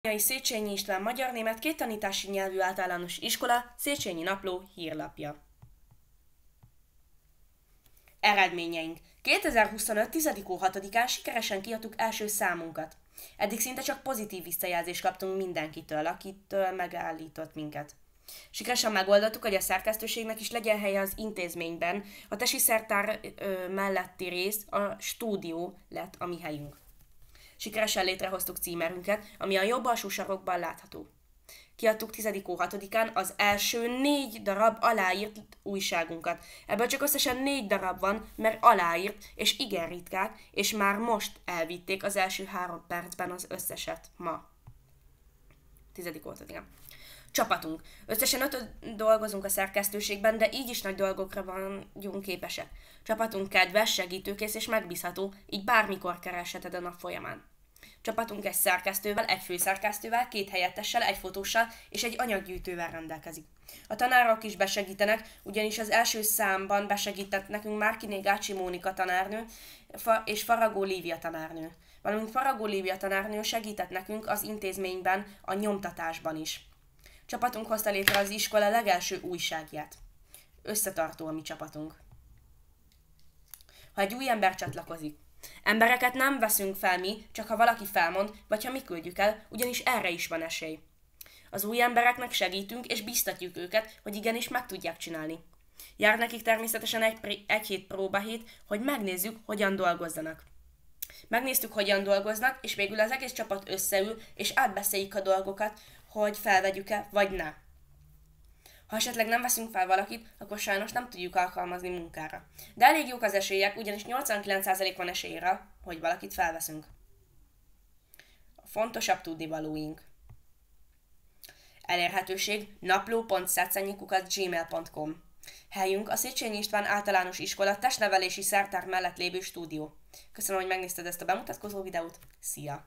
Széchenyi István magyar-német kéttanítási nyelvű általános iskola Széchenyi Napló hírlapja. Eredményeink. 2025. 10. 6-án sikeresen kiadtuk első számunkat. Eddig szinte csak pozitív visszajelzést kaptunk mindenkitől, akitől megállított minket. Sikeresen megoldottuk, hogy a szerkesztőségnek is legyen helye az intézményben. A tesi szertár melletti rész, a stúdió lett a mi helyünk. Sikeresen létrehoztuk címerünket, ami a jobb alsó sarokban látható. Kiadtuk 10. 6-án az első 4 darab aláírt újságunkat. Ebből csak összesen 4 darab van, mert aláírt, és igen ritkák, és már most elvitték az első 3 percben az összeset ma. 10. 6-án. Csapatunk. Összesen 5 dolgozunk a szerkesztőségben, de így is nagy dolgokra vagyunk képesek. Csapatunk kedves, segítőkész és megbízható, így bármikor keresheted a nap folyamán. Csapatunk egy szerkesztővel, egy főszerkesztővel, 2 helyettessel, egy fotóssal és egy anyaggyűjtővel rendelkezik. A tanárok is besegítenek, ugyanis az első számban besegített nekünk Márkiné Gácsi Mónika tanárnő és Faragó Lívia tanárnő. Valamint Faragó Lívia tanárnő segített nekünk az intézményben, a nyomtatásban is. Csapatunk hozta létre az iskola legelső újságját. Összetartó a mi csapatunk. Ha egy új ember csatlakozik. Embereket nem veszünk fel mi, csak ha valaki felmond, vagy ha mi küldjük el, ugyanis erre is van esély. Az új embereknek segítünk és biztatjuk őket, hogy igenis meg tudják csinálni. Jár nekik természetesen egy hét próbahét, hogy megnézzük, hogyan dolgozzanak. Megnéztük, hogyan dolgoznak, és végül az egész csapat összeül, és átbeszéljük a dolgokat, hogy felvegyük-e, vagy ne. Ha esetleg nem veszünk fel valakit, akkor sajnos nem tudjuk alkalmazni munkára. De elég jók az esélyek, ugyanis 89% van esélyre, hogy valakit felveszünk. A fontosabb tudnivalóink. Elérhetőség napló.szetszenyi@gmail.com. Helyünk a Széchenyi István általános iskola testnevelési szertár mellett lévő stúdió. Köszönöm, hogy megnézted ezt a bemutatkozó videót. Szia!